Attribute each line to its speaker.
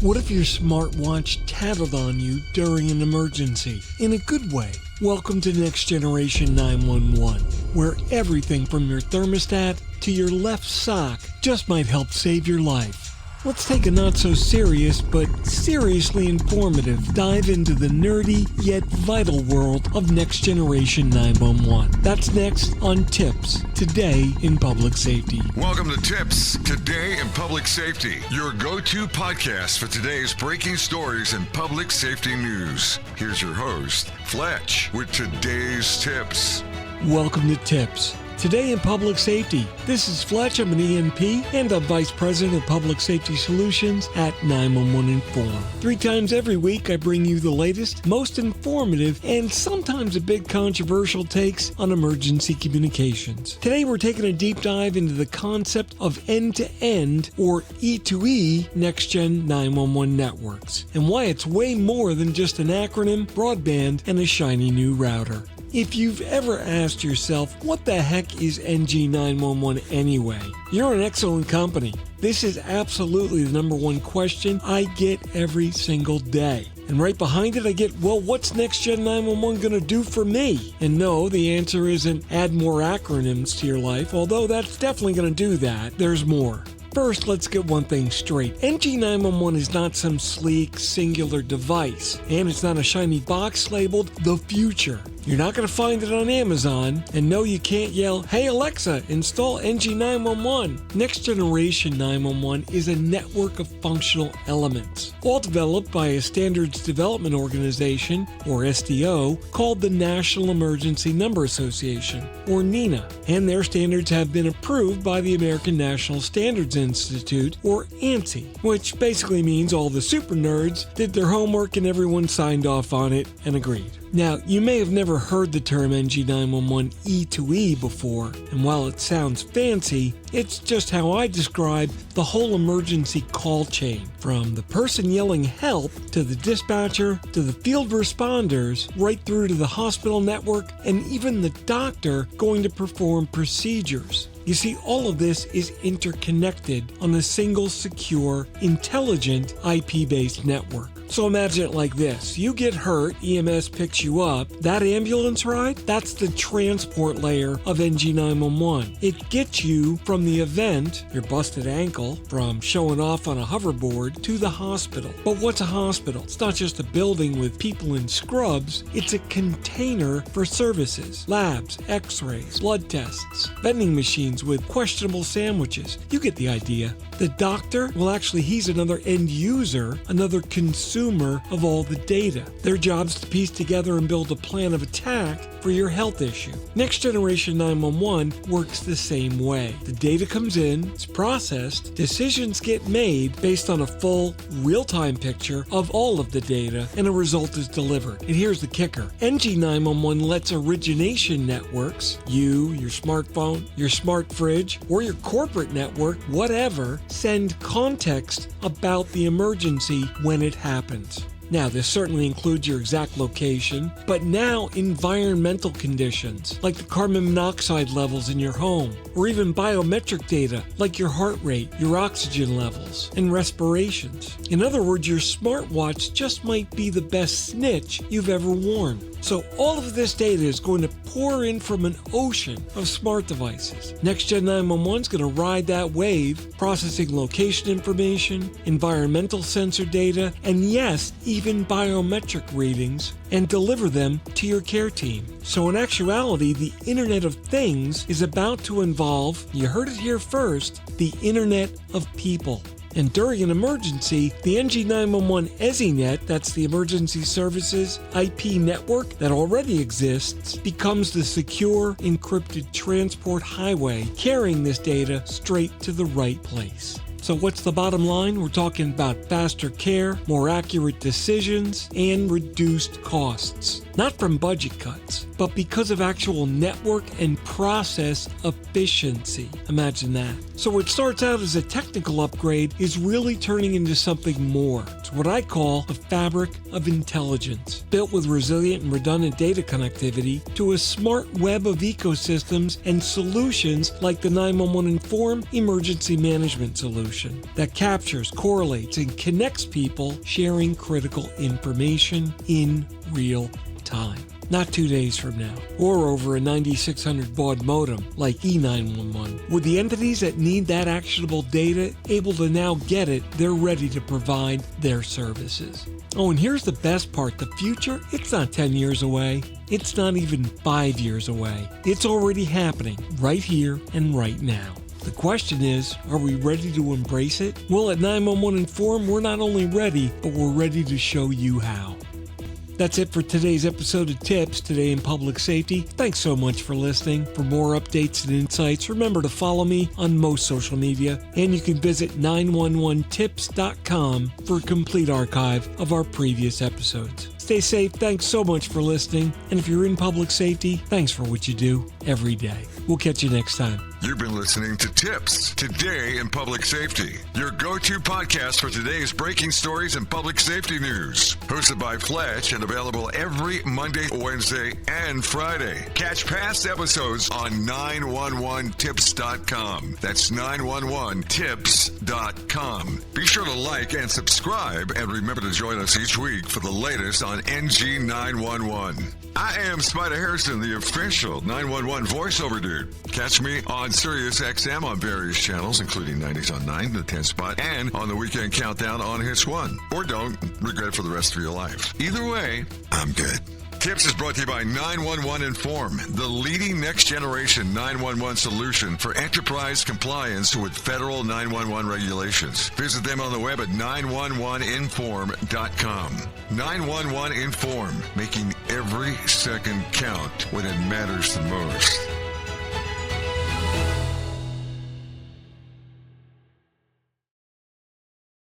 Speaker 1: What if your smartwatch tattled on you during an emergency? In a good way. Welcome to Next Generation 911, where everything from your thermostat to your left sock just might help save your life. Let's take a not-so-serious but seriously informative dive into the nerdy yet vital world of Next Generation 911. That's next on TiPS, Today in Public Safety.
Speaker 2: Welcome to TiPS, Today in Public Safety, your go-to podcast for today's breaking stories and public safety news. Here's your host, Fletch, with today's tips.
Speaker 1: Welcome to TiPS, Today in Public Safety. This is Fletch. I'm an EMP and I'm Vice President of Public Safety Solutions at 911 Inform. 3 times every week, I bring you the latest, most informative, and sometimes a bit controversial takes on emergency communications. Today, we're taking a deep dive into the concept of end-to-end, or E2E, Next-Gen 911 networks, and why it's way more than just an acronym, broadband, and a shiny new router. If you've ever asked yourself, what the heck is NG911 anyway? You're an excellent company. This is absolutely the number one question I get every single day. And right behind it, I get, well, what's Next-Gen 911 going to do for me? And no, the answer isn't add more acronyms to your life, although that's definitely going to do that. There's more. First, let's get one thing straight. NG911 is not some sleek, singular device, and it's not a shiny box labeled the future. You're not going to find it on Amazon, and no, you can't yell, "Hey Alexa, install NG911." Next Generation 911 is a network of functional elements, all developed by a standards development organization, or SDO, called the National Emergency Number Association, or NENA, and their standards have been approved by the American National Standards Institute, or ANSI, which basically means all the super nerds did their homework and everyone signed off on it and agreed. Now, you may have never heard the term NG911 E2E before, and while it sounds fancy, it's just how I describe the whole emergency call chain, from the person yelling help to the dispatcher to the field responders, right through to the hospital network and even the doctor going to perform procedures. You see, all of this is interconnected on a single, secure, intelligent IP-based network. So imagine it like this. You get hurt, EMS picks you up. That ambulance ride, that's the transport layer of NG911. It gets you from the event, your busted ankle, from showing off on a hoverboard, to the hospital. But what's a hospital? It's not just a building with people in scrubs. It's a container for services, labs, x-rays, blood tests, vending machines with questionable sandwiches. You get the idea. The doctor, well, actually, he's another end user, another consumer of all the data. Their job's to piece together and build a plan of attack for your health issue. Next Generation 911 works the same way. The data comes in, it's processed, decisions get made based on a full, real-time picture of all of the data, and a result is delivered. And here's the kicker. NG911 lets origination networks, you, your smartphone, your smart fridge, or your corporate network, whatever, send context about the emergency when it happens. Now, this certainly includes your exact location, but now environmental conditions, like the carbon monoxide levels in your home, or even biometric data, like your heart rate, your oxygen levels, and respirations. In other words, your smartwatch just might be the best snitch you've ever worn. So all of this data is going to pour in from an ocean of smart devices. Next-Gen 911 is going to ride that wave, processing location information, environmental sensor data, and yes, even biometric readings, and deliver them to your care team. So in actuality, the Internet of Things is about to involve, you heard it here first, the Internet of People. And during an emergency, the NG911 EZNet, that's the Emergency Services IP network that already exists, becomes the secure, encrypted transport highway carrying this data straight to the right place. So what's the bottom line? We're talking about faster care, more accurate decisions, and reduced costs. Not from budget cuts, but because of actual network and process efficiency. Imagine that. So what starts out as a technical upgrade is really turning into something more. It's what I call a fabric of intelligence, built with resilient and redundant data connectivity to a smart web of ecosystems and solutions like the 911 Inform emergency management solution that captures, correlates, and connects people sharing critical information in real time. Not 2 days from now, or over a 9600 baud modem like E911. With the entities that need that actionable data able to now get it, they're ready to provide their services. Oh, and here's the best part. The future, it's not 10 years away. It's not even 5 years away. It's already happening right here and right now. The question is, are we ready to embrace it? Well, at 911 Inform, we're not only ready, but we're ready to show you how. That's it for today's episode of TiPS, Today in Public Safety. Thanks so much for listening. For more updates and insights, remember to follow me on most social media, and you can visit 911tips.com for a complete archive of our previous episodes. Stay safe. Thanks so much for listening. And if you're in public safety, thanks for what you do every day. We'll catch you next time.
Speaker 2: You've been listening to TiPS, Today in Public Safety, your go-to podcast for today's breaking stories and public safety news. Hosted by Fletch and available every Monday, Wednesday, and Friday. Catch past episodes on 911tips.com. That's 911tips.com. Be sure to like and subscribe, and remember to join us each week for the latest on NG911. I am Spider Harrison, the official 911 voiceover dude. Catch me on Sirius XM on various channels, including 90s on 9, the 10 spot, and on the Weekend Countdown on Hits 1. Or don't regret it for the rest of your life. Either way, I'm good. TiPS is brought to you by 911 Inform, the leading next-generation 911 solution for enterprise compliance with federal 911 regulations. Visit them on the web at 911inform.com. 911 Inform, making every second count when it matters the most.